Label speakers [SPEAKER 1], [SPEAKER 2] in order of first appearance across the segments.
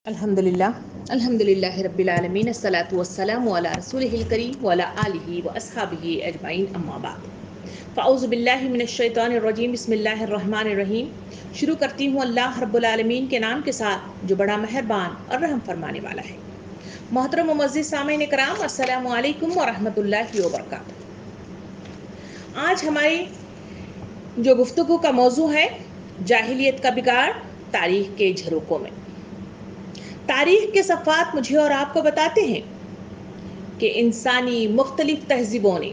[SPEAKER 1] الحمدللہ رب العالمین الصلاۃ والسلام علی رسولہ الکریم وعلی آلہ واصحابہ اجمعین اما بعد فاعوذ باللہ من الشیطان الرجیم بسم اللہ الرحمن الرحیم۔ شروع کرتی ہوں اللہ رب العالمین کے نام کے ساتھ جو بڑا مہربان اور رحم فرمانے والا ہے۔ محترم و معزز سامعین کرام، السلام علیکم ورحمۃ اللہ وبرکاتہ۔ آج ہماری جو گفتگو کا موضوع ہے جاہلیت کا بگاڑ تاریخ کے جھروکوں میں۔ تاریخ کے صفحات مجھے اور آپ کو بتاتے ہیں کہ انسانی مختلف تہذیبوں نے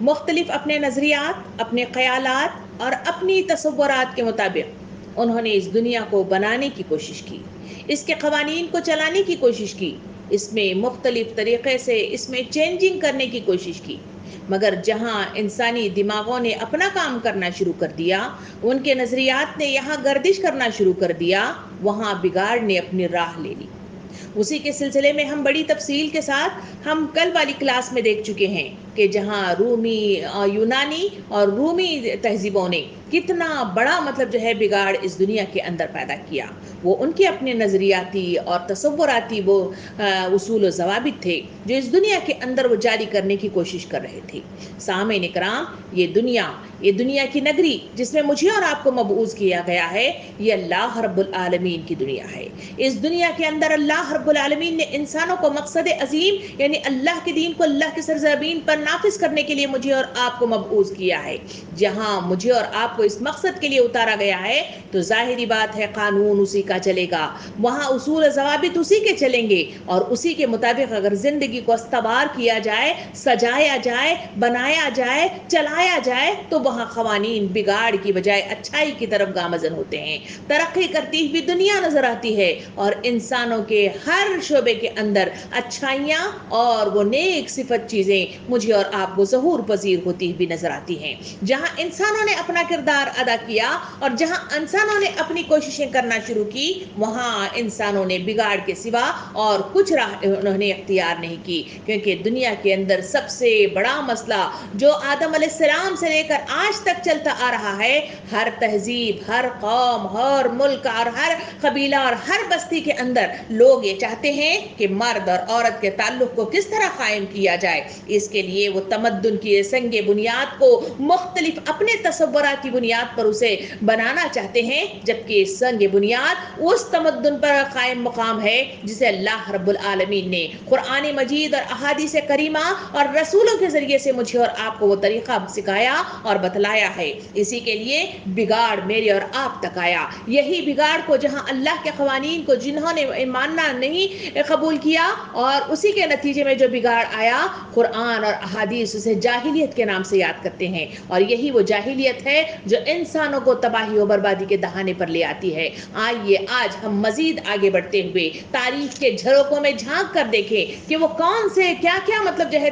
[SPEAKER 1] مختلف اپنے نظریات، اپنے خیالات اور اپنی تصورات کے مطابق انہوں نے اس دنیا کو بنانے کی کوشش کی، اس کے قوانین کو چلانے کی کوشش کی، اس میں مختلف طریقے سے اس میں چینجنگ کرنے کی کوشش کی، مگر جہاں انسانی دماغوں نے اپنا کام کرنا شروع کر دیا، ان کے نظریات نے یہاں گردش کرنا شروع کر دیا، وہاں بگاڑ نے اپنی راہ لے لی۔ اسی کے سلسلے میں ہم بڑی تفصیل کے ساتھ ہم کل والی کلاس میں دیکھ چکے ہیں کہ جہاں رومی، یونانی اور رومی تہذیبوں نے کتنا بڑا بگاڑ اس دنیا کے اندر پیدا کیا۔ وہ ان کے اپنے نظریاتی اور تصوراتی وہ اصول و ضوابط تھے جو اس دنیا کے اندر وہ جاری کرنے کی کوشش کر رہے تھے۔ سامعین کرام، یہ دنیا کی نگری جس میں مجھے اور آپ کو مبعوث کیا گیا ہے، یہ اللہ رب العالمین کی دنیا ہے۔ اس دنیا کے اندر اللہ رب العالمین نے انسانوں کو مقصد عظیم یعنی اللہ کے دین کو اللہ کی سرزمین پر نافذ کرنے کے لیے مجھے اور آپ کو مبعوث کیا ہے۔ جہاں مجھے اور آپ کو اس مقصد کے لیے اتارا گیا ہے تو ظاہری بات ہے قانون اسی کا چلے گا، وہاں اصول و ضوابط اسی کے چلیں گے، اور اسی کے مطابق اگر زندگی کو استوار کیا جائے، سجایا جائے، بنایا جائے، چلایا جائے تو وہاں قوانین بگاڑ کی بجائے اچھائی کی طرف گامزن ہوتے ہیں۔ ترقی کرتی ہوئی دنیا نظر آتی ہے اور انسانوں کے ہر شعبے کے اندر اچھائیاں اور وہ نیک صفت چیزیں مجھے اور آپ کو ظہور پذیر ہوتی ہوئی نظر آتی ہیں۔ جہاں انسانوں نے اپنا کردار ادا کیا اور جہاں انسانوں نے اپنی کوششیں کرنا شروع کی، وہاں انسانوں نے بگاڑ کے سوا اور کچھ راہ انہوں نے اختیار نہیں کی، کیونکہ دنیا کے اندر سب سے بڑا مسئلہ جو آدم علیہ السلام سے لے کر آج تک چلتا آ رہا ہے، ہر تہذیب، ہر قوم، ہر ملک اور ہر قبیلہ اور ہر بستی کے اندر لوگ یہ چاہتے ہیں کہ مرد اور عورت کے تعلق کو کس طرح قائم کیا جائے۔ اس کے لیے وہ تمدن کی سنگ بنیاد کو مختلف اپنے تصوراتی بنیاد پر اسے بنانا چاہتے ہیں، جبکہ سنگ بنیاد اس تمدن پر قائم مقام ہے جسے اللہ رب العالمین نے قرآن مجید اور احادیث کریمہ اور رسولوں کے ذریعے سے مجھے اور آپ کو وہ طریقہ سکھایا اور بتلایا ہے۔ اسی کے لیے بگاڑ میرے اور آپ تک آیا۔ یہی بگاڑ کو جہاں اللہ کے قوانین کو جنہوں نے ماننا نہیں قبول کیا، اور اسی کے نتیجے میں جو بگاڑ آیا، قرآن اور احادیث اسے جاہلیت کے نام سے یاد کرتے ہیں، اور یہی وہ جاہلیت ہے جو انسانوں کو تباہی و بربادی کے دہانے پر لے آتی ہے۔ آئیے آج ہم مزید آگے بڑھتے ہوئے تاریخ کے جھروکوں میں جھانک کر دیکھیں کہ وہ کون سے کیا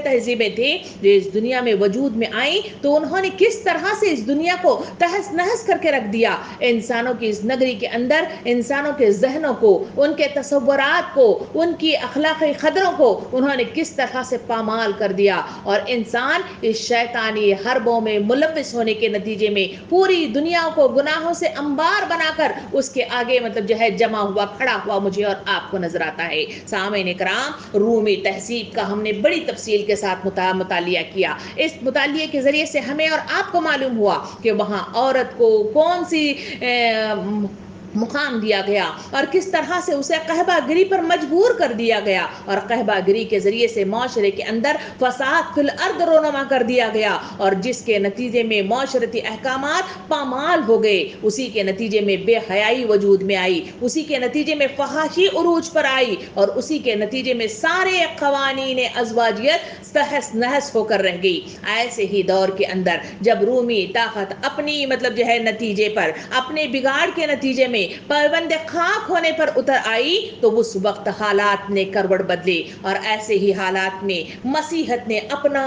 [SPEAKER 1] تہذیبیں تھیں جو اس دنیا میں وجود میں آئیں، تو انہوں نے کس طرح سے اس دنیا کو تہس نہس کر کے رکھ دیا۔ انسانوں کی اس نگری کے اندر انسانوں کے ذہنوں کو، ان کے تصورات کو، ان کی اخلاقی قدروں کو انہوں نے کس طرح سے پامال کر دیا، اور انسان اس شیطانی حربوں میں ملوث ہونے کے نتیجے میں پوری دنیا کو گناہوں سے انبار بنا کر اس کے آگے جمع ہوا کھڑا ہوا مجھے اور آپ کو نظر آتا ہے۔ سامعین کرام، رومی تہذیب کا ہم نے بڑی تفصیل کے ساتھ مطالعہ کیا۔ اس مطالعے کے ذریعے سے ہمیں اور آپ کو معلوم ہوا کہ وہاں عورت کو کون سی مقام دیا گیا اور کس طرح سے اسے قہبہ گری پر مجبور کر دیا گیا، اور قہبہ گری کے ذریعے سے معاشرے کے اندر فساد فی الارض رونما کر دیا گیا، اور جس کے نتیجے میں معاشرتی احکامات پامال ہو گئے، اسی کے نتیجے میں بے حیائی وجود میں آئی، اسی کے نتیجے میں فحاشی عروج پر آئی، اور اسی کے نتیجے میں سارے قوانین ازواجیت تہس نہس ہو کر رہ گئی۔ ایسے ہی دور کے اندر جب رومی طاقت اپنی نتیجے پر، اپنے بگاڑ کے نتیجے میں پابند خاک ہونے پر اتر آئی، تو اس وقت حالات نے کروڑ بدلے، اور ایسے ہی حالات میں مسیحت نے اپنا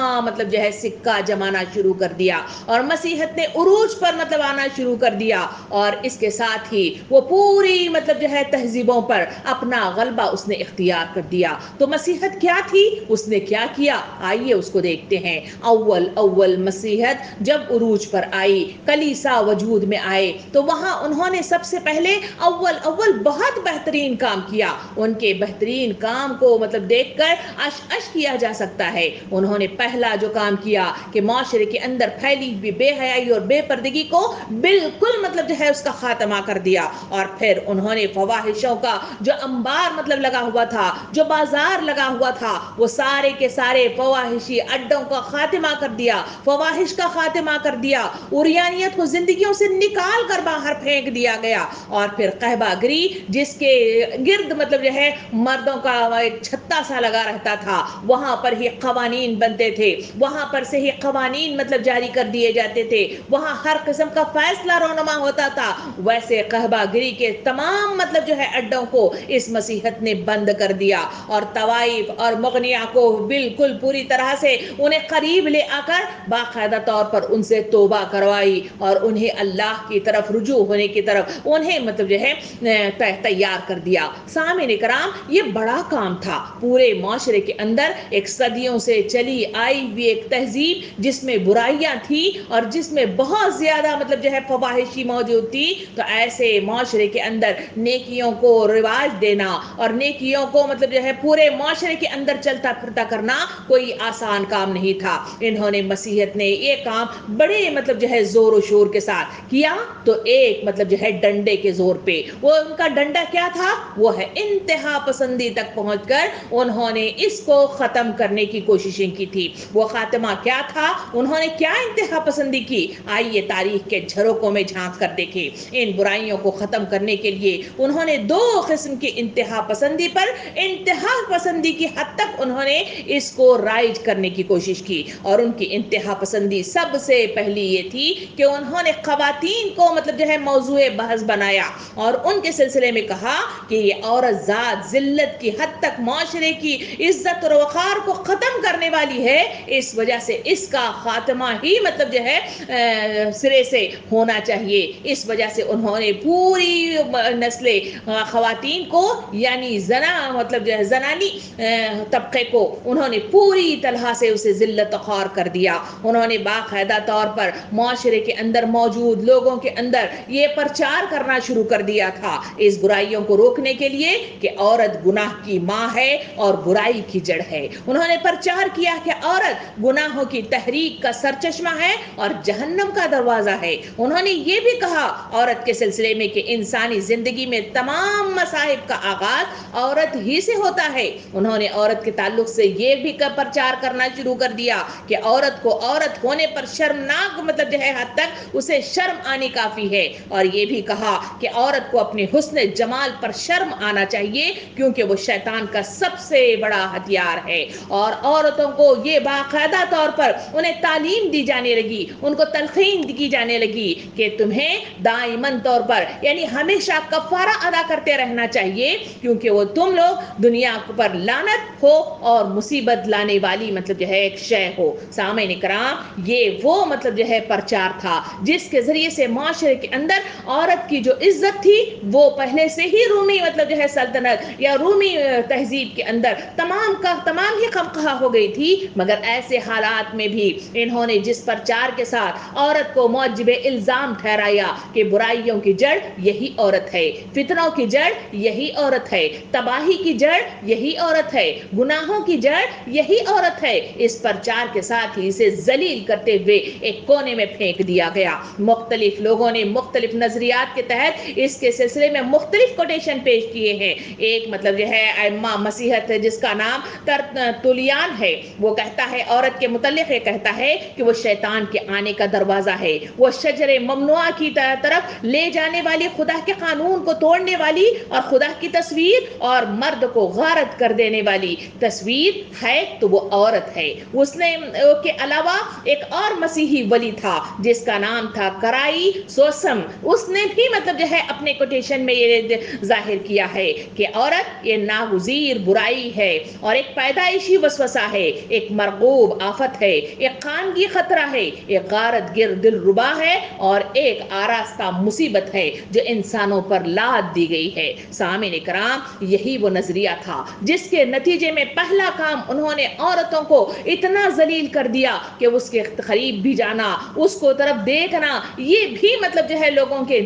[SPEAKER 1] سکہ جمانا شروع کر دیا، اور مسیحت نے عروج پر آنا شروع کر دیا، اور اس کے ساتھ ہی وہ پوری تہذیبوں پر اپنا غلبہ اس نے اختیار کر دیا۔ تو مسیحت کیا تھی؟ اس نے کیا کیا؟ آئیے اس کو دیکھتے ہیں۔ اول مسیحت جب عروج پر آئی، کلیسا وجود میں آئے، تو وہاں انہوں نے سب سے پہلے پہلے اول بہت بہترین کام کیا. ان کے بہترین کام کو مطلب دیکھ کر اش کیا جا سکتا ہے. انہوں نے پہلا جو کام کیا کہ معاشرے کے اندر پھیلی ہوئی بے حیائی اور بے پردگی کو بالکل مطلب جو ہے اس کا خاتمہ کر دیا. اور پھر انہوں نے فواہشوں کا جو انبار مطلب لگا ہوا تھا, جو بازار لگا ہوا تھا, وہ سارے کے سارے فواہشی اڈوں کا خاتمہ کر دیا, فواہش کا خاتمہ کر دیا. عریانیت کو زندگیوں سے نکال کر باہر پھینک دیا گیا. اور پھر قہبہ گری جس کے گرد مطلب جو ہے مردوں کا ایک چھتا سا لگا رہتا تھا, وہاں پر ہی قوانین بنتے تھے, وہاں پر سے ہی قوانین مطلب جاری کر دیے جاتے تھے, وہاں ہر قسم کا فیصلہ رونما ہوتا تھا. ویسے قہبہ گری کے تمام مطلب جو ہے اڈوں کو اس مسیحت نے بند کر دیا, اور طوائف اور مغنیہ کو بالکل پوری طرح سے انہیں قریب لے آ کر باقاعدہ طور پر ان سے توبہ کروائی, اور انہیں اللہ کی طرف رجوع ہونے کی طرف انہیں مطلب جو ہے تیار کر دیا. سامعین کرام, یہ بڑا کام تھا. پورے معاشرے کے اندر ایک صدیوں سے چلی آئی ہوئی ایک تہذیب جس میں برائیاں تھی اور جس میں بہت زیادہ مطلب جو ہے فواہشی موجود تھی, تو ایسے معاشرے کے اندر نیکیوں کو رواج دینا اور نیکیوں کو مطلب جو ہے پورے معاشرے کے اندر چلتا پھرتا کرنا کوئی آسان کام نہیں تھا. انہوں نے مسیحیت نے یہ کام بڑے مطلب جو ہے زور و شور کے ساتھ کیا, تو ایک مطلب جو ہے ڈنڈے کے زور پہ. وہ ان کا ڈنڈا کیا تھا؟ وہ ہے انتہا پسندی تک پہنچ کر انہوں نے اس کو ختم کرنے کی کوششیں کی تھی. وہ خاتمہ کیا تھا؟ انہوں نے کیا انتہا پسندی کی؟ آئیے تاریخ کے جھروکوں میں جھانک کر دیکھیں. ان برائیوں کو ختم کرنے کے لیے انہوں نے دو قسم کی انتہا پسندی پر انتہا پسندی کی حد تک انہوں نے اس کو رائج کرنے کی کوشش کی. اور ان کی انتہا پسندی سب سے پہلی یہ تھی کہ انہوں نے خواتین کو مطلب جو ہے موضوع بحث بنایا, اور ان کے سلسلے میں کہا کہ یہ عورت ذات ذلت کی حد تک معاشرے کی عزت اور وقار کو ختم کرنے والی ہے, اس وجہ سے اس کا خاتمہ ہی مطلب جو ہے سرے سے ہونا چاہیے. اس وجہ سے انہوں نے پوری نسل خواتین کو یعنی مطلب جو ہے زنانی طبقے کو انہوں نے پوری طرح سے اسے ذلت و خوار کر دیا. انہوں نے باقاعدہ طور پر معاشرے کے اندر موجود لوگوں کے اندر یہ پرچار کرنا شروع کر دیا تھا اس برائیوں کو روکنے کے لیے کہ عورت گناہ کی ماں ہے اور برائی کی جڑ ہے. انہوں نے پرچار کیا کہ عورت گناہوں کی تحریک کا سرچشمہ ہے اور جہنم کا دروازہ ہے. انہوں نے یہ بھی کہا عورت کے سلسلے میں کہ انسانی زندگی میں تمام مصائب کا آغاز عورت ہی سے ہوتا ہے. انہوں نے عورت کے تعلق سے یہ بھی پرچار کرنا شروع کر دیا کہ عورت کو عورت ہونے پر شرمناک مطلب جو ہے حد تک اسے شرم آنی کافی ہے, اور یہ بھی کہا کہ عورت کو اپنے حسن جمال پر شرم آنا چاہیے کیونکہ وہ شیطان کا سب سے بڑا ہتھیار ہے. اور عورتوں کو یہ باقاعدہ طور پر انہیں تعلیم دی جانے لگی, ان کو تلقین کی جانے لگی کہ تمہیں دائماً طور پر یعنی ہمیشہ کفارہ ادا کرتے رہنا چاہیے کیونکہ وہ تم لوگ دنیا پر لعنت ہو اور مصیبت لانے والی مطلب جو ہے ایک شے ہو. سامعین کرام, یہ وہ مطلب جو ہے پرچار تھا جس کے ذریعے سے معاشرے کے اندر عورت کی جو عزت تھی وہ پہلے سے ہی رومی مطلب جو ہے سلطنت یا رومی تہذیب کے اندر تمام ہی خمخواہ ہو گئی تھی. مگر ایسے حالات میں بھی انہوں نے جس پرچار کے ساتھ عورت کو موجب الزام ٹھہرایا کہ برائیوں کی جڑ یہی عورت ہے, فتنوں کی جڑ یہی عورت ہے, تباہی کی جڑ یہی عورت ہے, گناہوں کی جڑ یہی عورت ہے, اس پرچار کے ساتھ ہی اسے ذلیل کرتے ہوئے ایک کونے میں پھینک دیا گیا. مختلف لوگوں نے مختلف نظریات کے تحت اس کے سلسلے میں مختلف کوٹیشن پیش کیے ہیں. ایک مطلب جو ہے ائمہ مسیحت جس کا نام ترتولیان ہے, وہ کہتا ہے عورت کے متعلق یہ کہتا ہے کہ وہ شیطان کے آنے کا دروازہ ہے, وہ شجر ممنوعہ کی طرف لے جانے والی خدا کے قانون کو توڑنے والی اور خدا کی تصویر اور مرد کو غارت کر دینے والی تصویر ہے, تو وہ عورت ہے. اس نے کے علاوہ ایک اور مسیحی ولی تھا جس کا نام تھا کرائی سوسم, اس نے بھی مطلب جو ہے اپنے کوٹیشن میں یہ ظاہر کیا ہے کہ عورت یہ ناگزیر برائی ہے اور ایک پیدائشی وسوسہ ہے, ایک مرغوب آفت ہے, ایک خانگی خطرہ ہے, ایک غارت گر دل ربا ہے اور ایک آراستہ مصیبت ہے جو انسانوں پر لاد دی گئی ہے. سامعین کرام, یہی وہ نظریہ تھا جس کے نتیجے میں پہلا کام انہوں نے عورتوں کو اتنا ذلیل کر دیا کہ اس کے قریب بھی جانا, اس کو طرف دیکھنا, یہ بھی مطلب جو ہے لوگوں کے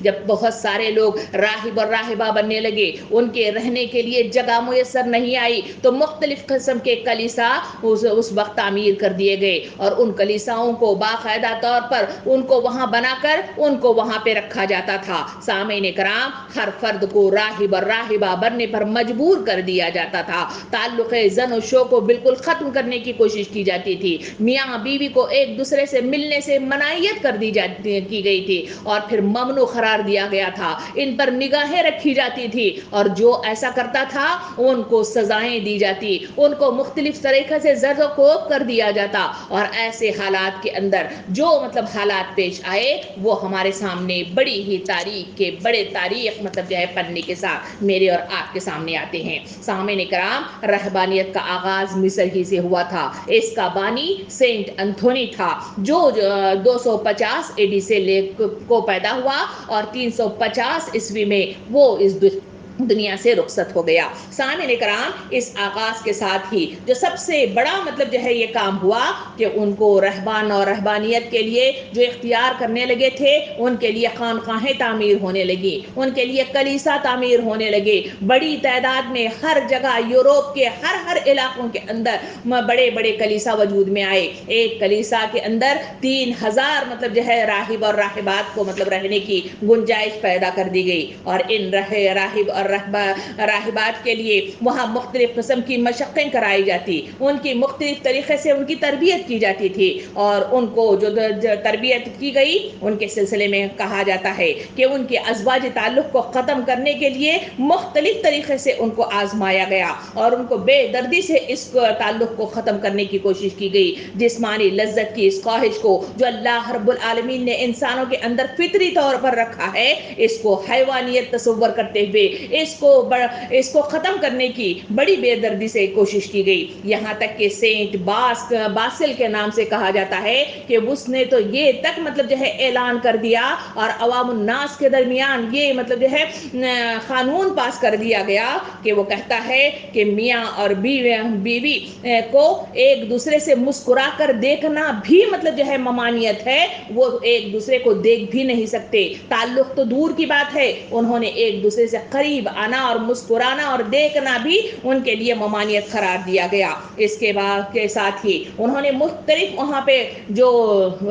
[SPEAKER 1] جب بہت سارے لوگ راہب اور راہبہ بننے لگے, ان کے رہنے کے لیے جگہ میسر نہیں آئی, تو مختلف قسم کے کلیسا اس وقت تعمیر کر دیے گئے, اور ان کلیساؤں کو باقاعدہ طور پر ان کو وہاں بنا کر ان کو وہاں پہ رکھا جاتا تھا. سامعین کرام, ہر فرد کو راہب اور راہبہ بننے پر مجبور کر دیا جاتا تھا. تعلق زن و شو کو بالکل ختم کرنے کی کوشش کی جاتی تھی. میاں بیوی کو ایک دوسرے سے ملنے سے منعیت کر دی کی گئی تھی, اور پھر ممنوع قرار دیا گیا تھا. ان پر نگاہیں رکھی جاتی تھی, اور جو ایسا کرتا تھا ان کو سزائیں دی جاتی, ان کو مختلف طریقے سے زد و کوب کر دیا جاتا. اور ایسے حالات کے اندر جو حالات پیش آئے وہ ہمارے سامنے بڑی ہی تاریخ کے بڑے تاریخ جو ہے پڑھنے کے ساتھ میرے اور آپ کے سامنے آتے ہیں. سامعین کرام, رہبانیت کا آغاز مصر ہی سے ہوا تھا. اس کا بانی سینٹ انتھونی تھا, جو 250 AD سے کو پیدا ہوا, اور 350 عیسوی میں وہ اس دنیا سے رخصت ہو گیا. سامعین کرام, اس آغاز کے ساتھ ہی جو سب سے بڑا یہ کام ہوا کہ ان کو رہبان اور رہبانیت کے لیے جو اختیار کرنے لگے تھے, ان کے لیے خانقاہیں تعمیر ہونے لگی, ان کے لیے کلیسا تعمیر ہونے لگے. بڑی تعداد میں ہر جگہ یوروپ کے ہر علاقوں کے اندر بڑے بڑے کلیسا وجود میں آئے. ایک کلیسا کے اندر 3000 راہب اور راہبات کو رہنے کی گنجائش پیدا کر دی گئی, اور ان راہب اور راہبات کے لیے وہاں مختلف قسم کی مشقیں کرائی جاتی, ان کی مختلف طریقے سے ان کی تربیت کی جاتی تھی. اور ان کو جو تربیت کی گئی ان کے سلسلے میں کہا جاتا ہے کہ ان کے ازواجی تعلق کو ختم کرنے کے لیے مختلف طریقے سے ان کو آزمایا گیا, اور ان کو بے دردی سے اس تعلق کو ختم کرنے کی کوشش کی گئی. جسمانی لذت کی اس خواہش کو جو اللہ رب العالمین نے انسانوں کے اندر فطری طور پر رکھا ہے, اس کو حیوانیت تصور کرتے ہوئے اس کو ختم کرنے کی بڑی بے دردی سے کوشش کی گئی. یہاں تک کہ سینٹ باسل کے نام سے کہا جاتا ہے کہ اس نے تو یہ تک اعلان کر دیا, اور عوام الناس کے درمیان یہ قانون پاس کر دیا گیا کہ وہ کہتا ہے کہ میاں اور بیوی کو ایک دوسرے سے مسکرا کر دیکھنا بھی ممانعت ہے. وہ ایک دوسرے کو دیکھ بھی نہیں سکتے, تعلق تو دور کی بات ہے, انہوں نے ایک دوسرے سے قریب آنا اور مسکرانا اور دیکھنا بھی ان کے لیے ممانعت قرار دیا گیا. اس کے بعد کے ساتھ ہی انہوں نے مختلف وہاں پہ جو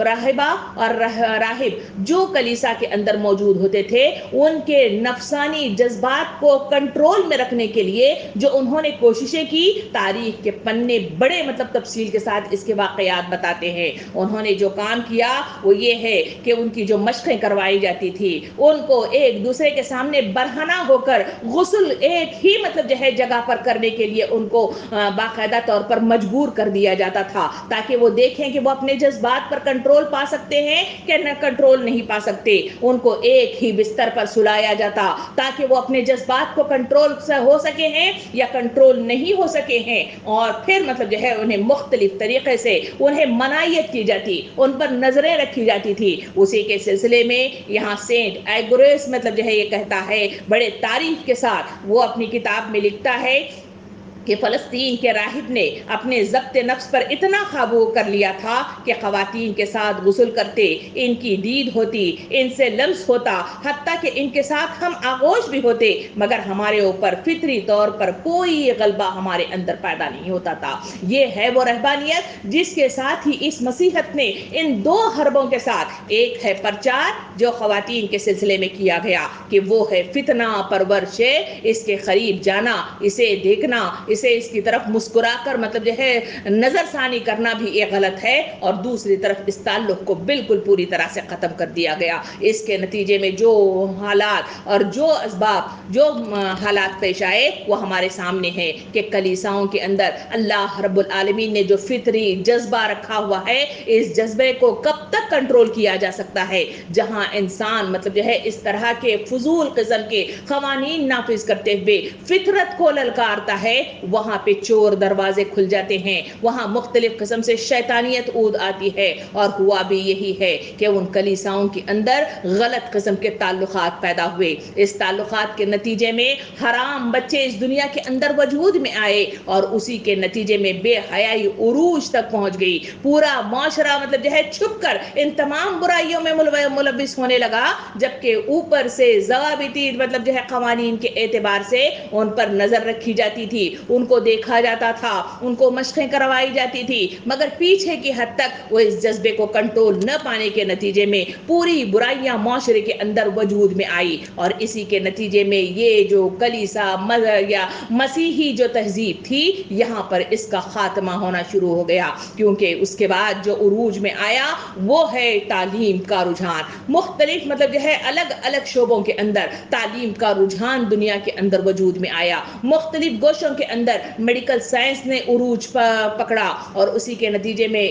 [SPEAKER 1] راہبہ اور راہب جو کلیسا کے اندر موجود ہوتے تھے, ان کے نفسانی جذبات کو کنٹرول میں رکھنے کے لیے جو انہوں نے کوششیں کی, تاریخ کے پنے بڑے تفصیل کے ساتھ اس کے واقعات بتاتے ہیں. انہوں نے جو کام کیا وہ یہ ہے کہ ان کی جو مشقیں کروائی جاتی تھی, ان کو ایک دوسرے کے سامنے برہنہ ہو کر غسل ایک ہی جگہ پر کرنے کے لیے ان کو باقاعدہ طور پر مجبور کر دیا جاتا تھا, تاکہ وہ دیکھیں کہ وہ اپنے جذبات پر کنٹرول پا سکتے ہیں کہ نہ کنٹرول نہیں پا سکتے. ان کو ایک ہی بستر پر سلایا جاتا تاکہ وہ اپنے جذبات کو کنٹرول ہو سکے ہیں یا کنٹرول نہیں ہو سکے ہیں, اور پھر انہیں مختلف طریقے سے انہیں منعیت کی جاتی, ان پر نظریں رکھی جاتی تھی. اسی کے سلسلے میں یہاں سینٹ ایگوریس یہ کہتا ہے بڑے تعریف کے ساتھ, وہ اپنی کتاب میں لکھتا ہے کہ فلسطین کے راہب نے اپنے ضبط نفس پر اتنا قابو کر لیا تھا کہ خواتین کے ساتھ غسل کرتے, ان کی دید ہوتی, ان سے لمس ہوتا, حتیٰ کہ ان کے ساتھ ہم آغوش بھی ہوتے, مگر ہمارے اوپر فطری طور پر کوئی غلبہ ہمارے اندر پیدا نہیں ہوتا تھا. یہ ہے وہ رہبانیت جس کے ساتھ ہی اس مسیحت نے ان دو حربوں کے ساتھ, ایک ہے پرچار جو خواتین کے سلسلے میں کیا گیا کہ وہ ہے فتنہ پرورش, اس کے قریب جانا, اسے دیکھنا, اسے اس کی طرف مسکرا کر نظر ثانی کرنا بھی ایک غلط ہے, اور دوسری طرف اس تعلق کو بالکل پوری طرح سے ختم کر دیا گیا. اس کے نتیجے میں جو حالات اور جو اسباب جو حالات پیش آئے وہ ہمارے سامنے ہے کہ کلیساؤں کے اندر اللہ رب العالمین نے جو فطری جذبہ رکھا ہوا ہے, اس جذبے کو کب تک کنٹرول کیا جا سکتا ہے جہاں انسان اس طرح کے فضول قسم کے قوانین نافذ کرتے ہوئے فطرت کو للکارتا ہے وہاں پہ چور دروازے کھل جاتے ہیں، وہاں مختلف قسم سے شیطانیت اود آتی ہے، اور ہوا بھی یہی ہے کہ ان کلیساؤں کے اندر غلط قسم کے تعلقات پیدا ہوئے۔ اس تعلقات کے نتیجے میں حرام بچے اس دنیا کے اندر وجود میں آئے، اور اسی کے نتیجے میں بے حیائی عروج تک پہنچ گئی۔ پورا معاشرہ مطلب جو ہے چھپ کر ان تمام برائیوں میں ملوث ہونے لگا، جبکہ اوپر سے ضوابطی مطلب جو ہے قوانین کے اعتبار سے ان پر نظر رکھی جاتی تھی، ان کو دیکھا جاتا تھا، ان کو مشقیں کروائی جاتی تھی، مگر پیچھے کی حد تک وہ اس جذبے کو کنٹرول نہ پانے کے نتیجے میں پوری برائیاں معاشرے کے اندر وجود میں آئی، اور اسی کے نتیجے میں یہ جو کلیسا یا مسیحی جو تہذیب تھی یہاں پر اس کا خاتمہ ہونا شروع ہو گیا، کیونکہ اس کے بعد جو عروج میں آیا وہ ہے تعلیم کا رجحان۔ مختلف مطلب جو ہے الگ الگ شعبوں کے اندر تعلیم کا رجحان دنیا کے اندر وجود میں آیا، مختلف گوشوں کے اندر میڈیکل سائنس نے عروج پکڑا، اور اسی کے نتیجے میں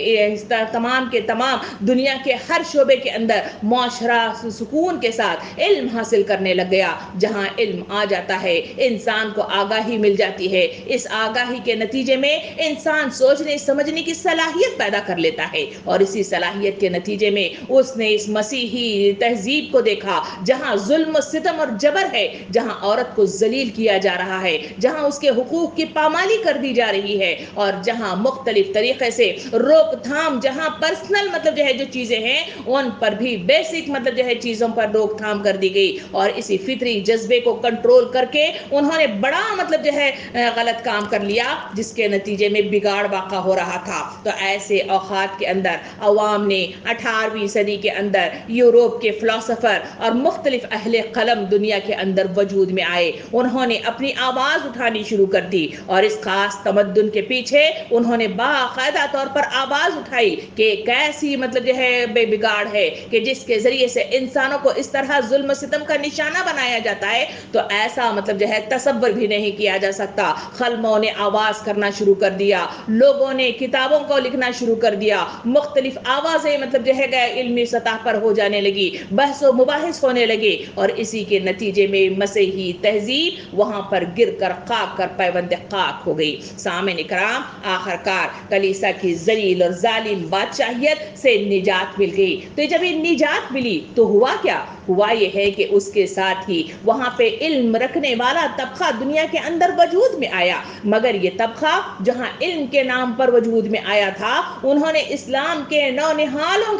[SPEAKER 1] تمام کے تمام دنیا کے ہر شعبے کے اندر معاشرہ سکون کے ساتھ علم حاصل کرنے لگ گیا۔ جہاں علم آ جاتا ہے انسان کو آگاہی مل جاتی ہے، اس آگاہی کے نتیجے میں انسان سوچنے سمجھنے کی صلاحیت پیدا کر لیتا ہے، اور اسی صلاحیت کے نتیجے میں اس نے اس مسیحی تہذیب کو دیکھا جہاں ظلم و ستم اور جبر ہے، جہاں عورت کو ذلیل کیا جا رہا ہے، جہاں اس کے حقوق کی پامالی کر دی جا رہی ہے، اور جہاں مختلف طریقے سے روک تھام، جہاں پرسنل مطلب جو ہے جو چیزیں ہیں ان پر بھی بیسک مطلب جو ہے چیزوں پر روک تھام کر دی گئی، اور اسی فطری جذبے کو کنٹرول کر کے انہوں نے بڑا مطلب جو ہے غلط کام کر لیا، جس کے نتیجے میں بگاڑ واقع ہو رہا تھا۔ تو ایسے اوقات کے اندر عوام نے 18ویں صدی کے اندر یورپ کے فلسفر اور مختلف اہل قلم دنیا کے اندر وجود میں آئے، انہوں نے اپنی آواز اٹھانی شروع کر دی، اور اس خاص تمدن کے پیچھے انہوں نے باقاعدہ طور پر آواز اٹھائی کہ کیسی مطلب جو ہے بے بگاڑ ہے کہ جس کے ذریعے سے انسانوں کو اس طرح ظلم و ستم کا نشانہ بنایا جاتا ہے، تو ایسا مطلب جو ہے تصور بھی نہیں کیا جا سکتا۔ خلموں نے آواز کرنا شروع کر دیا، لوگوں نے کتابوں کو لکھنا شروع کر دیا، مختلف آوازیں مطلب جو ہے علمی سطح پر ہو جانے لگی، بحث و مباحث ہونے لگے، اور اسی کے نتیجے میں مسیحی تہذیب وہاں پر گر کر خاک کر پیوند خاک ہو گئی۔ سامعین کرام، آخر کار کلیسا کی ذلیل اور ظالم بادشاہیت سے نجات مل گئی۔ تو جب یہ نجات ملی تو ہوا کیا؟ ہوا یہ ہے کہ اس کے ساتھ ہی وہاں پہ علم رکھنے والا طبقہ دنیا کے اندر وجود میں آیا، مگر یہ طبقہ جہاں علم کے نام پر وجود میں آیا تھا، انہوں نے اسلام کے نونہالوں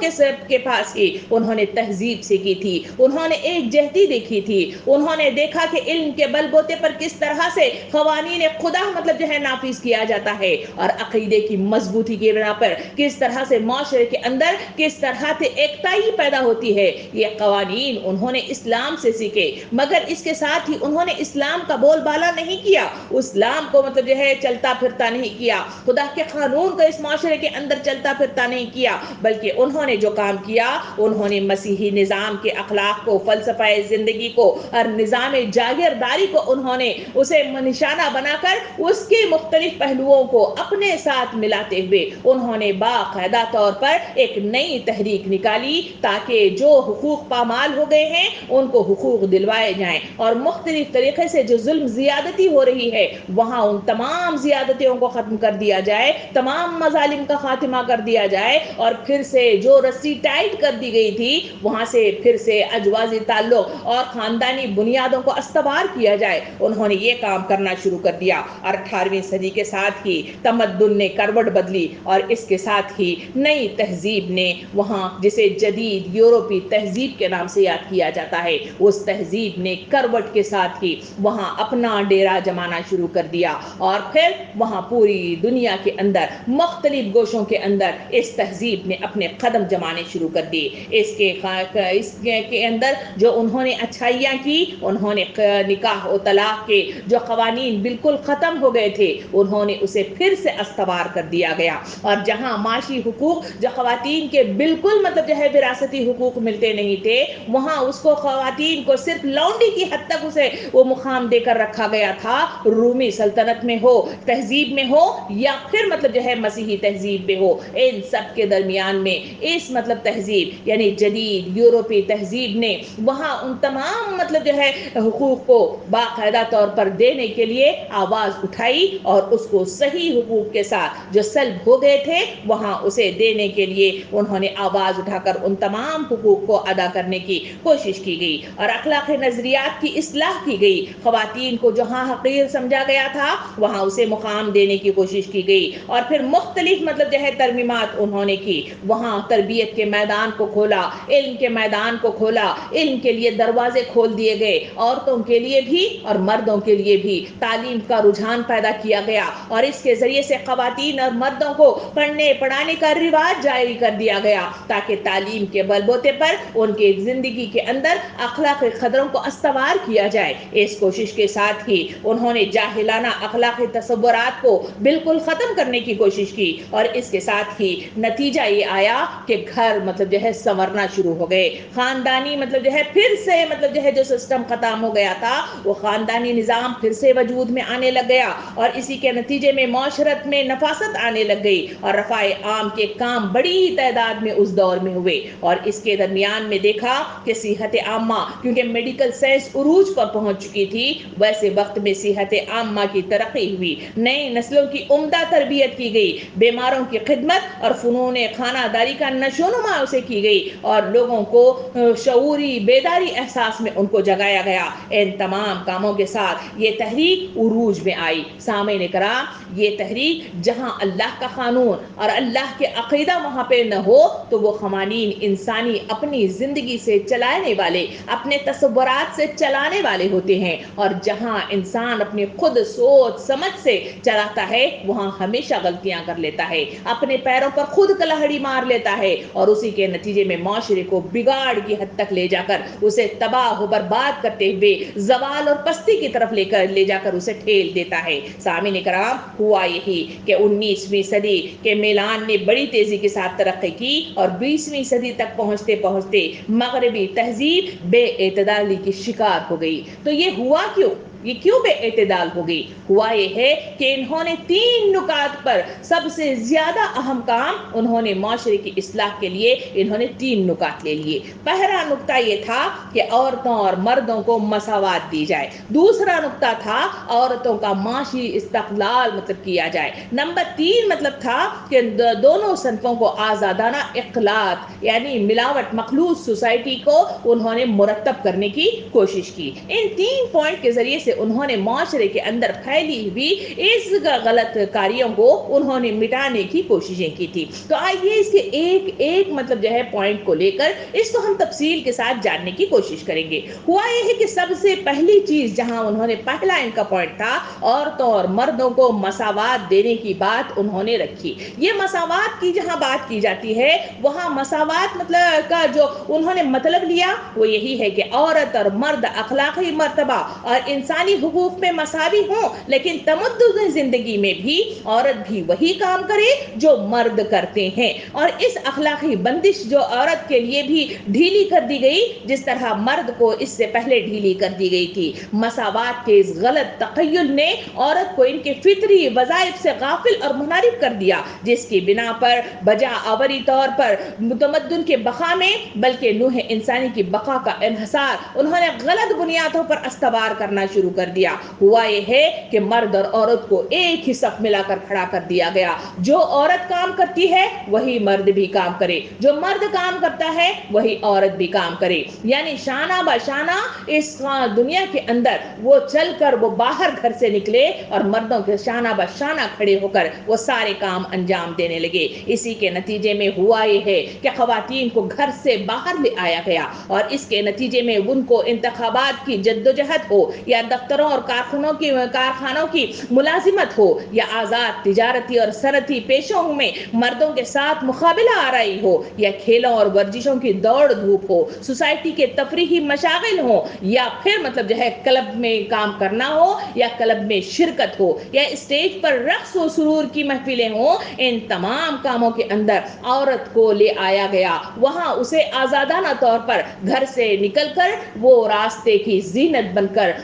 [SPEAKER 1] کے پاس ہی انہوں نے تہذیب سیکھی تھی، انہوں نے ایک جہتی دیکھی تھی، انہوں نے دیکھا کہ علم کے بل بوتے پر کس طرح سے قوانین خدا مطلب جو ہے نافذ کیا جاتا ہے، اور عقیدے کی مضبوطی کی بنا پر کس طرح سے معاشرے کے اندر کس طرح سے ایکتائی پیدا ہوتی ہے۔ یہ قوانین انہوں نے اسلام سے سیکھے، مگر اس کے ساتھ ہی انہوں نے اسلام کا بول بالا نہیں کیا، اسلام کو مطلب جو ہے چلتا پھرتا نہیں کیا، خدا کے قانون کو اس معاشرے کے اندر چلتا پھرتا نہیں کیا، بلکہ انہوں نے جو کام کیا انہوں نے مسیحی نظام کے اخلاق کو، فلسفہ زندگی کو اور نظام جاگیرداری کو انہوں نے اسے نشانہ بنا کر اس کے مختلف پہلوؤں کو اپنے ساتھ ملاتے ہوئے انہوں نے باقاعدہ طور پر ایک نئی تحریک نکالی، تاکہ جو حقوق پامال ہو گئے ہیں ان کو حقوق دلوائے جائیں، اور مختلف طریقے سے جو ظلم زیادتی ہو رہی ہے وہاں ان تمام زیادتیوں کو ختم کر دیا جائے، تمام مظالم کا خاتمہ کر دیا جائے، اور پھر سے جو رسی ٹائٹ کر دی گئی تھی وہاں سے پھر سے اجوازی تعلق اور خاندانی بنیادوں کو استوار کیا جائے۔ انہوں نے یہ کام کرنا شروع کر دیا، اور 18ویں صدی کے ساتھ ہی تمدن نے کروٹ بدلی، اور اس کے ساتھ ہی نئی تہذیب نے وہاں جسے جدید یورپی تہذیب کے نام سے یاد کیا جاتا ہے، اس تہذیب نے کروٹ کے ساتھ ہی وہاں اپنا ڈیرا جمانا شروع کر دیا، اور پھر وہاں پوری دنیا کے اندر مختلف گوشوں کے اندر اس تہذیب نے اپنے قدم جمانے شروع کر دیے۔ اس کے اندر جو انہوں نے اچھائیاں کی، انہوں نے نکاح و طلاق کے جو قوانین بالکل ختم ہو گئے تھے انہوں نے اسے پھر سے استوار کر دیا گیا، اور جہاں معاشی حقوق جو خواتین کے بالکل مطلب جو ہے وراثتی حقوق ملتے نہیں تھے، وہاں اس کو خواتین کو صرف لونڈی کی حد تک اسے وہ مقام دے کر رکھا گیا تھا، رومی سلطنت میں ہو، تہذیب میں ہو، یا پھر مطلب جو ہے مسیحی تہذیب میں ہو، ان سب کے درمیان میں اس مطلب تہذیب یعنی جدید یورپی تہذیب نے وہاں ان تمام مطلب جو ہے حقوق کو باقاعدہ طور پر دینے کے لیے آواز آواز اٹھائی اور اس کو صحیح حقوق کے ساتھ جو سلب ہو گئے تھے وہاں اسے دینے کے لیے انہوں نے آواز اٹھا کر ان تمام حقوق کو ادا کرنے کی کوشش کی گئی اور اخلاقی نظریات کی اصلاح کی گئی. خواتین کو جہاں حقیر سمجھا گیا تھا وہاں اسے مقام دینے کی کوشش کی گئی اور پھر مختلف ترمیمات انہوں نے کی. وہاں تربیت کے میدان کو کھولا, علم کے میدان کو کھولا, علم کے لیے دروازے کھول دیے گئے, عورتوں کے لیے بھی اور مردوں کے لیے بھی تعلیم کا رجحان پیدا کیا گیا اور اس کے ذریعے سے خواتین اور مردوں کو پڑھنے پڑھانے کا رواج جاری کر دیا گیا تاکہ تعلیم کے بل بوتے پر ان کی زندگی کے اندر اخلاقی قدروں کو استوار کیا جائے. اس کوشش کے ساتھ ہی انہوں نے جاہلانہ اخلاقی تصورات کو بالکل ختم کرنے کی کوشش کی اور اس کے ساتھ ہی نتیجہ یہ آیا کہ گھر سنورنا شروع ہو گئے. خاندانی پھر سے جو سسٹم ختم ہو گیا تھا وہ خاندانی نظام پھر سے وجود میں آنے لگ گیا اور اسی کے نتیجے میں معاشرت میں نفاست آنے لگ گئی اور رفع عام کے کام بڑی تعداد میں اس دور میں ہوئے اور اس کے درمیان میں دیکھا کہ صحت عامہ کیونکہ میڈیکل سائنس عروج پر پہنچ چکی تھی ویسے وقت میں صحت عامہ کی ترقی ہوئی, نئی نسلوں کی عمدہ تربیت کی گئی, بیماروں کی خدمت اور فنون خانہ داری کا نشوونما اسے کی گئی اور لوگوں کو شعوری بیداری احساس میں ان کو جگایا گیا. ان تمام کاموں کے ساتھ یہ تحریک عروج میں آئی. سامعین کرام, یہ تحریک جہاں اللہ کا قانون اور اللہ کے عقیدہ وہاں پہ نہ ہو تو وہ قوانین انسانی اپنی زندگی سے چلانے والے, اپنے تصورات سے چلانے والے ہوتے ہیں اور جہاں انسان اپنی خود سوچ سمجھ سے چلاتا ہے وہاں ہمیشہ غلطیاں کر لیتا ہے, اپنے پیروں پر خود کلہڑی مار لیتا ہے اور اسی کے نتیجے میں معاشرے کو بگاڑ کی حد تک لے جا کر اسے تباہ و برباد کرتے ہوئے زوال اور پستی کی طرف لے جا کر اسے ٹھیل دیتا ہے. سامعین کرام, ہوا یہی کہ 19ویں صدی کے میلان نے بڑی تیزی کے ساتھ ترقی کی اور 20ویں صدی تک پہنچتے پہنچتے مغربی تہذیب بے اعتدالی کی شکار ہو گئی. تو یہ ہوا کیوں؟ یہ کیوں بے اعتدال ہو گئی؟ ہوا یہ ہے کہ انہوں نے 3 نکات پر سب سے زیادہ اہم کام انہوں نے معاشرے کی اصلاح کے لیے انہوں نے 3 نکات لے لیے. پہلا نکتہ یہ تھا کہ عورتوں اور مردوں کو مساوات دی جائے. دوسرا نکتہ تھا عورتوں کا معاشی استقلال کیا جائے. نمبر 3 تھا کہ دونوں صنفوں کو آزادانہ اخلاق یعنی ملاوٹ مخلوط سوسائٹی کو انہوں نے مرتب کرنے کی کوشش کی. ان 3 پوائنٹ کے ذریعے سے انہوں نے معاشرے کے اندر پھیلی ہوئی اس غلط کاریوں کو انہوں نے مٹانے کی کوششیں کی تھی. تو آئیے اس کے ایک پوائنٹ کو لے کر اس کو ہم تفصیل کے ساتھ جاننے کی کوشش کریں گے. ہوا یہ ہے کہ سب سے پہلی چیز جہاں انہوں نے پہلا ان کا پوائنٹ تھا عورتوں اور مردوں کو مساوات دینے کی بات انہوں نے رکھی. یہ مساوات کی جہاں بات کی جاتی ہے وہاں مساوات کا جو انہوں نے مطلب لیا وہ یہی ہے کہ عورت اور مرد اخلاقی مرتبہ اور انسانی حقوق میں مساوی ہوں لیکن تمدنی زندگی میں بھی عورت بھی وہی کام کرے جو مرد کرتے ہیں اور اس اخلاقی بندش جو عورت کے لیے بھی ڈھیلی کر دی گئی جس طرح مرد کو اس سے پہلے ڈھیلی کر دی گئی تھی. مساوات کے اس غلط تخیل نے عورت کو ان کے فطری وظائف سے غافل اور منحرف کر دیا جس کی بنا پر بجا آوری طور پر تمدن کے بقا میں بلکہ نوع انسانی کی بقا کا انحصار انہوں نے غلط بنیادوں پر استوار کرنا شروع کر دیا. ہوا یہ ہے کہ مرد اور عورت کو ایک ہی صف ملا کر کھڑا کر دیا گیا. جو عورت کام کرتی ہے وہی مرد بھی کام کرے, جو مرد کام کرتا ہے وہی عورت بھی کام کرے, یعنی شانہ بشانہ اس دنیا کے اندر وہ چل کر وہ باہر گھر سے نکلے اور مردوں کے شانہ بشانہ کھڑے ہو کر وہ سارے کام انجام دینے لگے. اسی کے نتیجے میں ہوا یہ ہے کہ خواتین کو گھر سے باہر لے آیا گیا اور اس کے نتیجے میں ان کو انتخابات کی جدوجہد ہو یا دفتروں اور کارخانوں کی ملازمت ہو یا آزاد تجارتی اور صنعتی پیشوں میں مردوں کے ساتھ مقابلہ آرائی ہو یا کھیلوں اور ورزشوں کی دوڑ دھوپ ہو, سوسائٹی کے تفریحی مشاغل ہو یا پھر کلب میں کام کرنا ہو یا کلب میں شرکت ہو یا اسٹیج پر رقص و سرور کی محفلیں ہوں, ان تمام کاموں کے اندر عورت کو لے آیا گیا. وہاں اسے آزادانہ طور پر گھر سے نکل کر وہ راستے کی زینت بن کر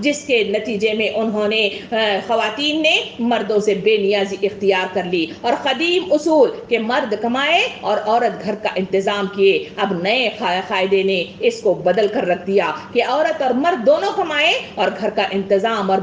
[SPEAKER 1] جس کے نتیجے میں انہوں نے خواتین نے مردوں سے بے نیازی اختیار کر لی اور قدیم اصول کہ مرد کمائے اور عورت گھر کا انتظام کیے، اب نئے قاعدے نے اس کو بدل کر رکھ دیا کہ عورت اور مرد دونوں کمائیں اور گھر کا انتظام اور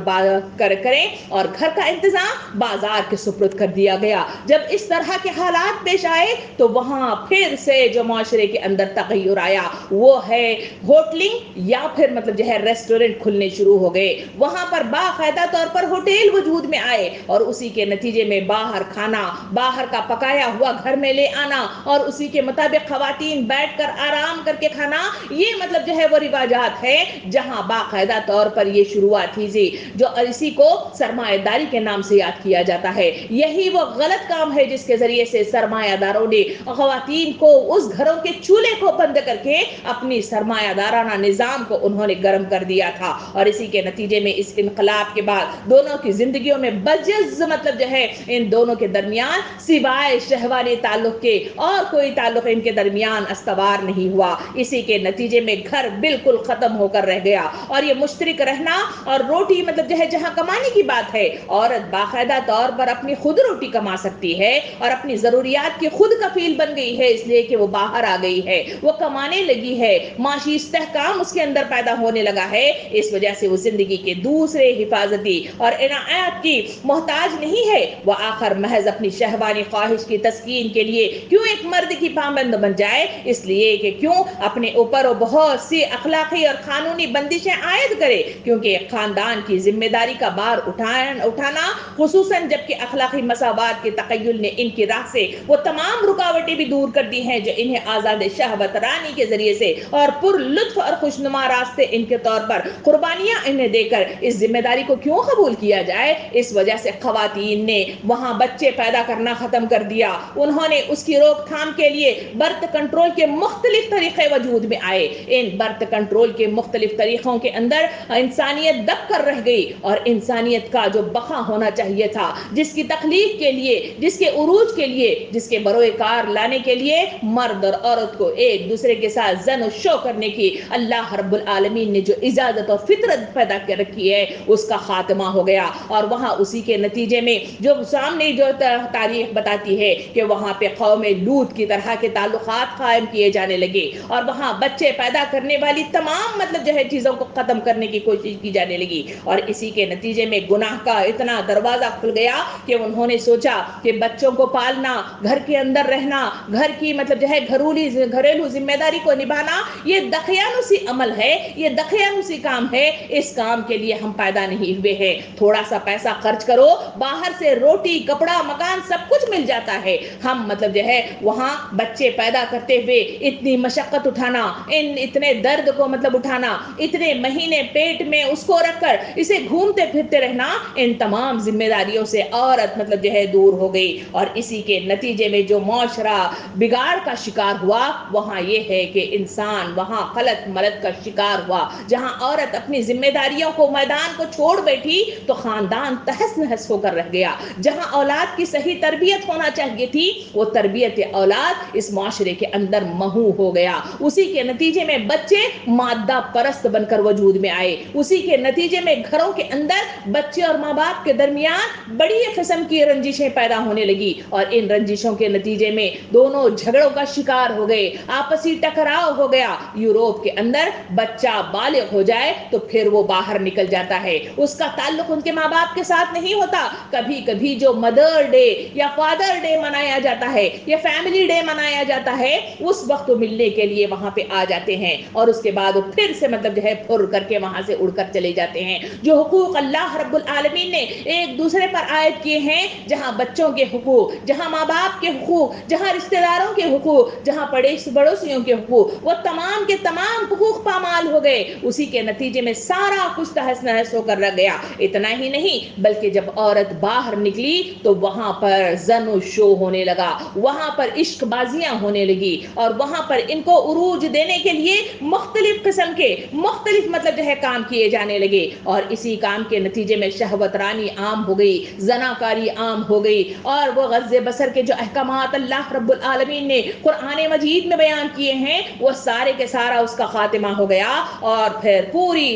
[SPEAKER 1] کریں اور گھر کا انتظام بازار کے سپرد کر دیا گیا۔ جب اس طرح کے حالات پیش آئے تو وہاں پھر سے جو معاشرے کے اندر تغیر آیا وہ ہے ہوٹلنگ یا پھر مطلب جو ہے ریسٹورنٹ کھلنے شروع ہو گئے، وہاں پر باقاعدہ طور پر ہوٹل وجود میں آئے اور اسی کے نتیجے میں باہر کھانا، باہر کا پکایا ہوا گھر میں لے آنا اور اسی کے مطابق خواتین بیٹھ کر آرام کر کے کھانا، یہ مطلب جو ہے وہ رواجات ہے جہاں باقاعدہ طور پر یہ شروعات ہوئی جو اسی کو سرمایہ داری کے نام سے یاد کیا جاتا ہے۔ یہی وہ غلط کام ہے جس کے ذریعے سے سرمایہ داروں نے خواتین کو اس گھروں کے چولہے کو بند کر کے اپنی سرمایہ دارانہ نظام کو انہوں نے گرم کر دیا تھا اور اسی کے نتیجے میں اس انقلاب کے بعد دونوں کی زندگیوں میں بجز مطلب جو ہے ان دونوں کے درمیان سوائے شہوانی تعلق کے اور کوئی تعلق ان کے درمیان استوار نہیں ہوا۔ اسی کے نتیجے میں گھر بالکل ختم ہو کر رہ گیا اور یہ مشترک رہنا اور روٹی مطلب جو ہے جہاں کمانے کی بات ہے، عورت باقاعدہ طور پر اپنی خود روٹی کما سکتی ہے اور اپنی ضروریات کی خود کفیل بن گئی ہے، اس لیے کہ وہ باہر آ گئی ہے، وہ کمانے لگی ہے، معاشی استحکام اس کے اندر پیدا ہونے لگا ہے، اس وجہ سے وہ زندگی کے دوسرے حفاظتی اور عنایات کی محتاج نہیں ہے، وہ آخر محض اپنی شہوانی خواہش کی تسکین کے لیے کیوں ایک مرد کی پابند بن جائے، اس لیے کہ کیوں اپنے اوپر وہ بہت سی اخلاقی اور قانونی بندشیں عائد کرے، کیونکہ ایک خاندان کی ذمہ داری کا بار اٹھانا خصوصاً جبکہ اخلاقی مساوات کے تقیل نے ان کی راہ سے وہ تمام رکاوٹیں بھی دور کر دی ہیں جو انہیں آزاد شہوت رانی کے ذریعے سے اور پر لطف اور خوشنما راستے ان کے طور پر قربانیاں انہیں دے کر اس ذمہ داری کو کیوں قبول کیا جائے۔ اس وجہ سے خواتین نے وہاں بچے پیدا کرنا ختم کر دیا، انہوں نے اس کی روک تھام کے لیے برتھ کنٹرول کے مختلف طریقے وجود میں آئے، ان برتھ کنٹرول کے مختلف طریقوں کے اندر انسانیت دب کر رہ گئی اور انسانیت کا جو بقا ہونا چاہیے تھا، جس کی تخلیق کے لیے، جس کے عروج کے لیے، جس کے بروئے کار لانے کے لیے مرد اور عورت کو ایک دوسرے کے ساتھ زن و شو کرنے کی اللہ رب العالمین نے جو اجازت اور فطرت پیدا کر رکھی ہے اس کا خاتمہ ہو گیا اور وہاں اسی کے نتیجے میں جو سامنے جو تاریخ بتاتی ہے کہ وہاں پہ قوم لوط کی طرح کے تعلقات قائم کیے جانے لگے اور وہاں بچے پیدا کرنے والی تمام مطلب جو ہے چیزوں کو ختم کرنے کی کوشش کی جانے لگی اور اسی کے نتیجے میں گناہ کا اتنا دروازہ کھل گیا کہ انہوں نے سوچا کہ بچوں کو پالنا، گھر کے اندر رہنا، گھر کی مطلب جو ہے گھریلو ذمہ داری کو نبھانا یہ دقیانوسی عمل ہے، یہ دقیانوسی کام ہے، اس کام کے لیے ہم پیدا نہیں ہوئے ہیں۔ تھوڑا سا پیسہ خرچ کرو، باہر سے روٹی، کپڑا، مکان سب کچھ مل جاتا ہے، ہم مطلب جو ہے وہاں بچے پیدا کرتے ہوئے اتنی مشقت اٹھانا، اتنے درد کو مطلب اٹھانا، اتنے مہینے پیٹ میں اس کو رکھ کر اسے گھومتے پھرتے رہنا، ان تمام ذمہ داریوں سے عورت مطلب جو ہے دور ہو گئی اور اسی کے نتیجے میں جو معاشرہ بگاڑ کا شکار ہوا وہاں یہ ہے کہ انسان وہاں خلط ملط کا شکار ہوا، جہاں عورت اپنی ذمہ داریوں کو میدان کو چھوڑ بیٹھی تو خاندان تہس نہس ہو کر رہ گیا، جہاں اولاد کی صحیح تربیت ہونا چاہیے تھی وہ تربیت اولاد اس معاشرے کے اندر محو ہو گیا، اسی کے نتیجے میں بچے مادہ پرست بن کر وجود میں آئے، اسی کے نتیجے میں گھروں کے اندر بچے اور ماں باپ کے درمیان بڑی قسم کی رنجشیں پیدا ہونے لگی اور ان رنجشوں کے نتیجے میں دونوں جھگڑوں کا شکار ہو گئے، آپسی ٹکراؤ ہو گیا۔ یوروپ کے اندر بچہ بالغ ہو جائے تو پھر وہ باہر نکل جاتا ہے، اس کا تعلق ان کے ماں باپ کے ساتھ نہیں ہوتا، کبھی کبھی جو مدر ڈے یا فادر ڈے منایا جاتا ہے یا فیملی ڈے منایا جاتا ہے اس وقت ملنے کے لیے وہاں پہ آ جاتے ہیں اور اس کے بعد وہ پھر سے مطلب جو ہے پھر کر کے وہاں سے اڑ کر چلے جاتے ہیں۔ جو حقوق اللہ رب العالمین نے ایک دوسرے پر عائد کیے ہیں، جہاں بچوں کے حقوق، جہاں ماں باپ کے حقوق، جہاں رشتہ داروں کے حقوق، جہاں پڑوسیوں کے حقوق، وہ تمام کے تمام حقوق پامال ہو گئے، اسی کے نتیجے میں سارا کچھ تہس نہس ہو کر رہ گیا۔ اتنا ہی نہیں بلکہ جب عورت باہر نکلی تو وہاں پر زن و شو ہونے لگا، وہاں پر عشق بازیاں ہونے لگی اور وہاں پر ان کو عروج دینے کے لیے مختلف قسم کے مختلف مطلب جو ہے کام کیے جانے لگے اور اسی کام کے نتیجے میں شہوت رانی عام ہو گئی، زناکاری عام ہو گئی اور وہ غض بصر کے جو احکامات اللہ رب العالمین نے قرآن مجید میں بیان کیے ہیں وہ سارے کے سارا اس کا خاتمہ ہو گیا اور پھر پوری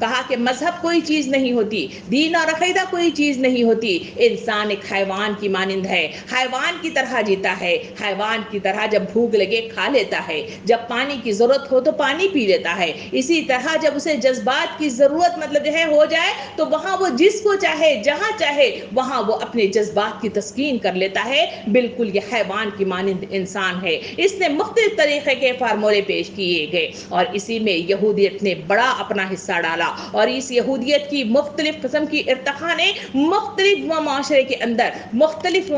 [SPEAKER 1] کہا کہ مذہب کوئی چیز نہیں ہوتی، دین اور عقیدہ کوئی چیز نہیں ہوتی، انسان ایک حیوان کی مانند ہے، حیوان کی طرح جیتا ہے، حیوان کی طرح جب بھوک لگے کھا لیتا ہے، جب پانی کی ضرورت ہو تو پانی پی لیتا ہے، اسی طرح جب اسے جذبات کی ضرورت مطلب جو ہے ہو جائے تو وہاں وہ جس کو چاہے جہاں چاہے وہاں وہ اپنے جذبات کی تسکین کر لیتا ہے۔ بالکل یہ حیوان کی مانند انسان ہے۔ اس نے مختلف طریقے کے فارمولے پیش کیے گئے اور اسی میں یہودیت نے بڑا اپنا حصہ ڈالا، اور اس یہودیت کی مختلف قسم کی ارتقاء نے مختلف معاشرے کے اندر مختلف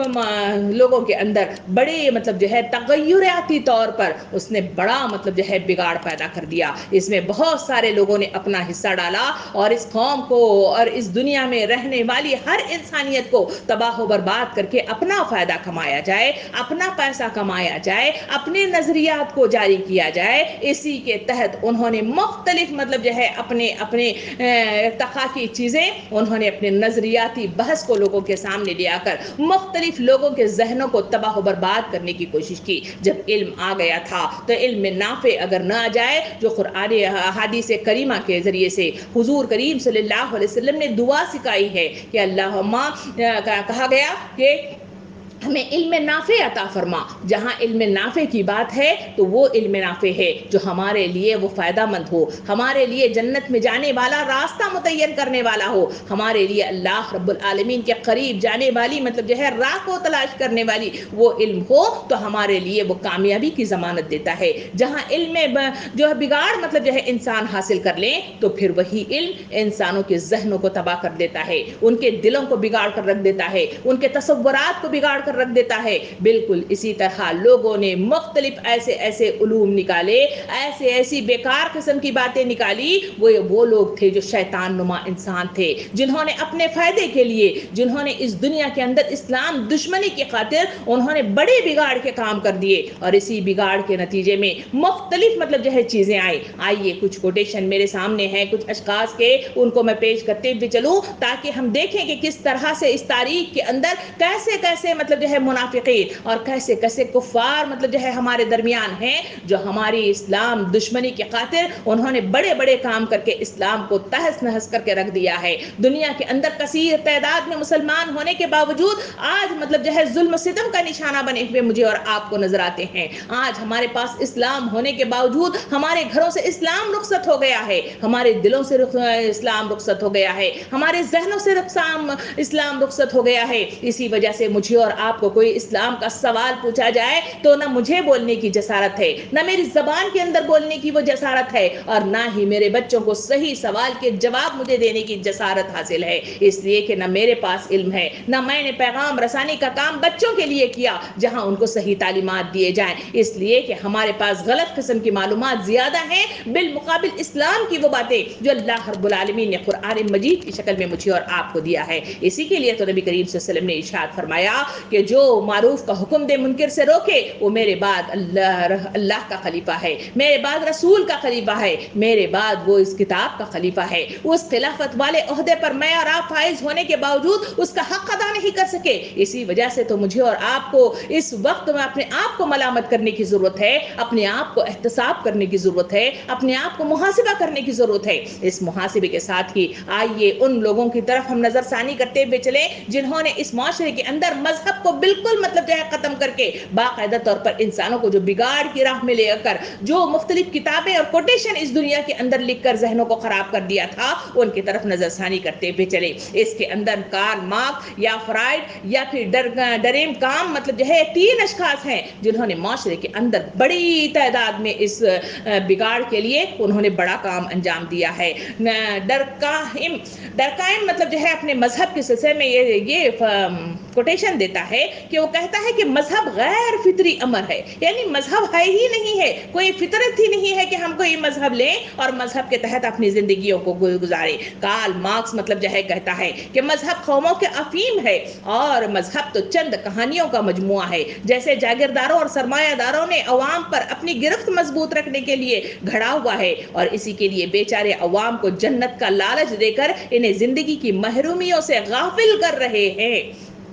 [SPEAKER 1] لوگوں کے اندر بڑے مطلب جو ہے تغیراتی طور پر اس نے بڑا مطلب جو ہے بگاڑ پیدا کر دیا۔ اس میں بہت سارے لوگوں نے اپنا حصہ ڈالا اور اس قوم کو اور اس دنیا میں رہنے والی ہر انسانیت کو تباہ و برباد کر کے اپنا فائدہ کمایا جائے، اپنا پیسہ کمایا جائے، اپنے نظریات کو جاری کیا جائے۔ اسی کے تحت انہوں نے مختلف مطلب جو ہے اپنے ارتقاء کی چیزیں انہوں نے اپنے نظریاتی بحث کو لوگوں کے سامنے لے آ کر مختلف لوگوں کے ذہنوں کو تباہ و برباد کرنے کی کوشش کی۔ جب علم آ گیا تھا تو علم میں نافع اگر نہ آ جائے، جو قرآن احادیث کریمہ کے ذریعے سے حضور کریم صلی اللہ علیہ وسلم نے دعا سکھائی ہے کہ اللہم کہا گیا کہ ہمیں علم نافع عطا فرما۔ جہاں علم نافع کی بات ہے تو وہ علم نافع ہے جو ہمارے لیے وہ فائدہ مند ہو، ہمارے لیے جنت میں جانے والا راستہ متعین کرنے والا ہو، ہمارے لیے اللہ رب العالمین کے قریب جانے والی مطلب جو ہے راہ کو تلاش کرنے والی وہ علم ہو تو ہمارے لیے وہ کامیابی کی ضمانت دیتا ہے۔ جہاں علم میں جو ہے بگاڑ مطلب جو ہے انسان حاصل کر لیں تو پھر وہی علم انسانوں کے ذہنوں کو تباہ کر دیتا ہے، ان کے دلوں کو بگاڑ کر رکھ دیتا ہے، ان کے تصورات کو بگاڑ کر رکھ دیتا ہے۔ بالکل اسی طرح لوگوں نے مختلف ایسے علوم نکالے، ایسی بیکار قسم کی باتیں نکالی۔ وہ لوگ تھے جو شیطان نما انسان تھے، جنہوں نے اپنے فائدے کے لیے، جنہوں نے اس دنیا کے اندر اسلام دشمنی کی خاطر انہوں نے بڑے بگاڑ کے کام کر دیے، اور اسی بگاڑ کے نتیجے میں مختلف مطلب جو ہے چیزیں آئی۔ آئیے کچھ کوٹیشن میرے سامنے ہیں کچھ اشخاص کے، ان کو میں پیش کرتے ہوئے چلوں تاکہ ہم دیکھیں کہ کس طرح سے اس تاریخ کے اندر کیسے مطلب جو ہے منافقین اور کیسے کفار مطلب جو ہے ہمارے درمیان ہیں جو ہماری اسلام دشمنی کی خاطر انہوں نے بڑے کام کر کے اسلام کو تہس نہس کر کے رکھ دیا ہے۔ دنیا کے اندر کثیر تعداد میں مسلمان ہونے کے باوجود آج مطلب جو ہے ظلم و ستم کا نشانہ بنے ہوئے مجھے اور آپ کو نظر آتے ہیں۔ آج ہمارے پاس اسلام ہونے کے باوجود ہمارے گھروں سے اسلام رخصت ہو گیا ہے، ہمارے دلوں سے اسلام رخصت ہو گیا ہے، ہمارے ذہنوں سے اسلام رخصت ہو گیا ہے۔ اسی وجہ سے مجھے اور آپ کو کوئی اسلام کا سوال پوچھا جائے تو نہ مجھے بولنے کی جسارت ہے، نہ میری زبان کے اندر بولنے کی وہ جسارت ہے، اور نہ ہی میرے بچوں کو صحیح سوال کے جواب مجھے دینے کی جسارت حاصل ہے، اس لیے کہ نہ میرے پاس علم ہے، نہ میں نے پیغام رسانی کا کام بچوں کے لیے کیا جہاں ان کو صحیح تعلیمات دیے جائیں، اس لیے کہ ہمارے پاس غلط قسم کی معلومات زیادہ ہیں بالمقابل اسلام کی وہ باتیں جو اللہ رب العالمین نے قرآن مجید کی شکل میں مجھے اور آپ کو دیا ہے۔ اسی کے لیے تو نبی کریم صلی اللہ علیہ وسلم نے ارشاد فرمایا کہ جو معروف کا حکم دے منکر سے روکے وہ میرے بعد اللہ کا خلیفہ ہے، میرے بعد رسول کا خلیفہ ہے، میرے بعد وہ اس کتاب کا خلیفہ ہے۔ اس خلافت والے عہدے پر میں اور آپ فائز ہونے کے باوجود اس کا حق ادا نہیں کر سکے، اسی وجہ سے تو مجھے اور آپ کو اس وقت میں اپنے آپ کو ملامت کرنے کی ضرورت ہے، اپنے آپ کو احتساب کرنے کی ضرورت ہے، اپنے آپ کو محاسبہ کرنے کی ضرورت ہے۔ اس محاسبے کے ساتھ ہی آئیے ان لوگوں کی طرف ہم نظر ثانی کرتے ہوئے چلیں جنہوں نے اس معاشرے کے اندر مذہب کو بالکل مطلب جو ہے ختم کر کے باقاعدہ طور پر انسانوں کو جو بگاڑ کی راہ میں لے کر جو مختلف کتابیں اور کوٹیشن اس دنیا کے اندر لکھ کر ذہنوں کو خراب کر دیا تھا ان کی طرف نظر ثانی کرتے ہوئے چلے۔ اس کے اندر کارل مارکس یا فرائڈ یا پھر ڈریم کام مطلب جو ہے تین اشخاص ہیں جنہوں نے معاشرے کے اندر بڑی تعداد میں اس بگاڑ کے لیے انہوں نے بڑا کام انجام دیا ہے۔ ڈرکائم مطلب جو ہے اپنے مذہب کے سلسلے میں یہ کوٹیشن دیتا ہے کہ وہ کہتا ہے کہ مذہب غیر فطری امر ہے، یعنی مذہب ہے ہی نہیں ہے، کوئی فطرت ہی نہیں ہے کہ ہم کوئی مذہب لیں اور مذہب کے تحت اپنی زندگیوں کو گزاریں۔ کارل مارکس مطلب جو ہے کہتا ہے کہ مذہب قوموں کے افیم ہے اور مذہب تو چند کہانیوں کا مجموعہ ہے، جیسے جاگیرداروں اور سرمایہ داروں نے عوام پر اپنی گرفت مضبوط رکھنے کے لیے گھڑا ہوا ہے اور اسی کے لیے بیچارے عوام کو جنت کا لالچ دے کر انہیں زندگی کی محرومیوں سے غافل کر رہے ہیں۔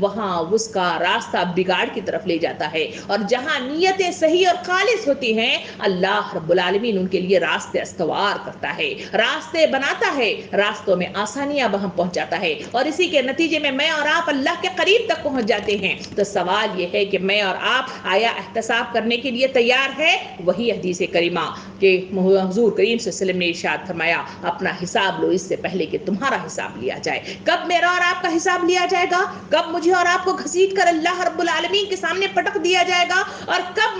[SPEAKER 1] وہاں اس کا راستہ بگاڑ کی طرف لے جاتا ہے، اور جہاں نیتیں صحیح اور خالص ہوتی ہیں اللہ رب العالمین ان کے لیے راستے استوار کرتا ہے، راستے بناتا ہے، راستوں میں آسانیاں بہم پہنچاتا ہے، اور اسی کے نتیجے میں اور آپ اللہ کے قریب تک پہنچ جاتے ہیں۔ تو سوال یہ ہے کہ میں اور آپ آیا احتساب کرنے کے لیے تیار ہے؟ وہی حدیث کریمہ کہ حضور کریم صلی اللہ علیہ وسلم نے ارشاد فرمایا اپنا حساب لو اس سے پہلے کہ تمہارا حساب لیا جائے۔ کب میرا اور آپ کا حساب لیا جائے گا؟ کب مجھے اور آپ کو گھسیٹ کر اللہ رب العالمین کے سامنے پٹک دیا جائے گا؟ اور کب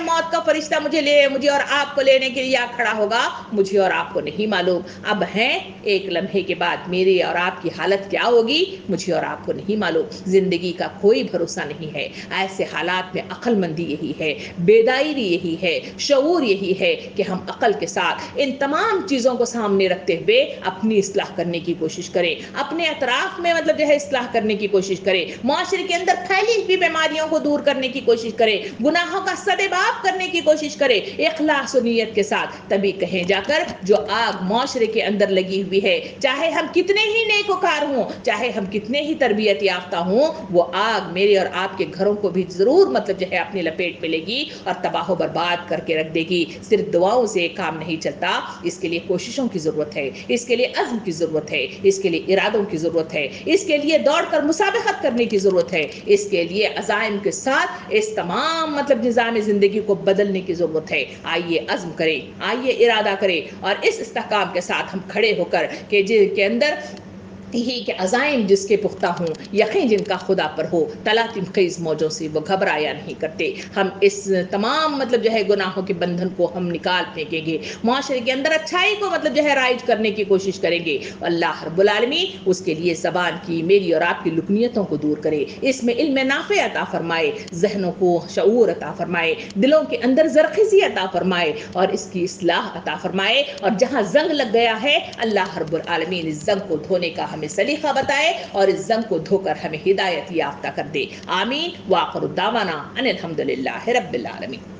[SPEAKER 1] موت کا فرشتہ مجھے اور آپ کو لینے کے لیے کھڑا ہوگا؟ مجھے اور آپ کو نہیں معلوم۔ اب ہیں ایک لمحے کے بعد میرے اور آپ کی حالت کیا ہوگی مجھے اور آپ کو نہیں معلوم۔ زندگی کا کوئی بھروسہ نہیں ہے۔ ایسے حالات میں عقل مندی یہی ہے، بیداری یہی ہے، شعور یہی ہے کہ ہم عقل کے ساتھ ان تمام چیزوں کو سامنے رکھتے ہوئے اپنی اصلاح کرنے کی کوشش کریں، اپنے اطراف میں اصلاح کرنے کی کوشش کریں، معاشرے کے اندر پھیلی ہوئی بیماریوں کو دور کرنے کی کوشش کریں، گناہوں کا سدباب کرنے کی کوشش کریں اخلاص و نیت کے ساتھ۔ تبھی کہیں جا کر جو آگ معاشرے کے اندر لگی ہوئی ہے، چاہے ہم کتنے ہی نیکوکار ہوں، چاہے ہم کتنے ہی تربیت یافتہ ہوں، وہ آگ میرے اور آپ کے گھروں کو بھی ضرور اپنی لپیٹ میں لے گی اور تباہ و برباد کر کے رکھ دے گی۔ صرف دعاؤں سے کام نہیں چلتا، اس کے لیے کوششوں کی ضرورت ہے، اس کے لیے عزم کی ضرورت ہے، اس کے لیے ارادوں کی ضرورت ہے، اس کے لیے دوڑ کر مسابقت کرنے کی ضرورت ہے، اس کے لیے عزائم کے ساتھ اس تمام نظام زندگی کو بدلنے کی ضرورت ہے۔ آئیے عزم کریں، آئیے ارادہ کریں، اور اس استحکام کے ساتھ ہم کھڑے ہو کر کہ جن کے اندر یہی کہ عزائم جس کے پختہ ہوں، یقین جن کا خدا پر ہو، تلاطم خیز موجوں سے وہ گھبرایا نہیں کرتے۔ ہم اس تمام گناہوں کے بندھن کو ہم نکال پھینکیں گے، معاشرے کے اندر اچھائی کو رائج کرنے کی کوشش کریں گے۔ اللہ رب العالمین اس کے لیے زبان کی میری اور آپ کی لکنیتوں کو دور کرے، اس میں علم نافع عطا فرمائے، ذہنوں کو شعور عطا فرمائے، دلوں کے اندر زرخیزی عطا فرمائے، اور اس کی اصلاح عطا فرمائے، اور جہاں زنگ لگ گیا ہے اللہ رب العالمین اس زنگ کو دھونے کا ہمیں سلیقہ بتائے، اور اس زنگ کو دھو کر ہمیں ہدایت یافتہ کر دے۔ آمین۔ وآخر دعوانا ان الحمد للہ رب العالمین۔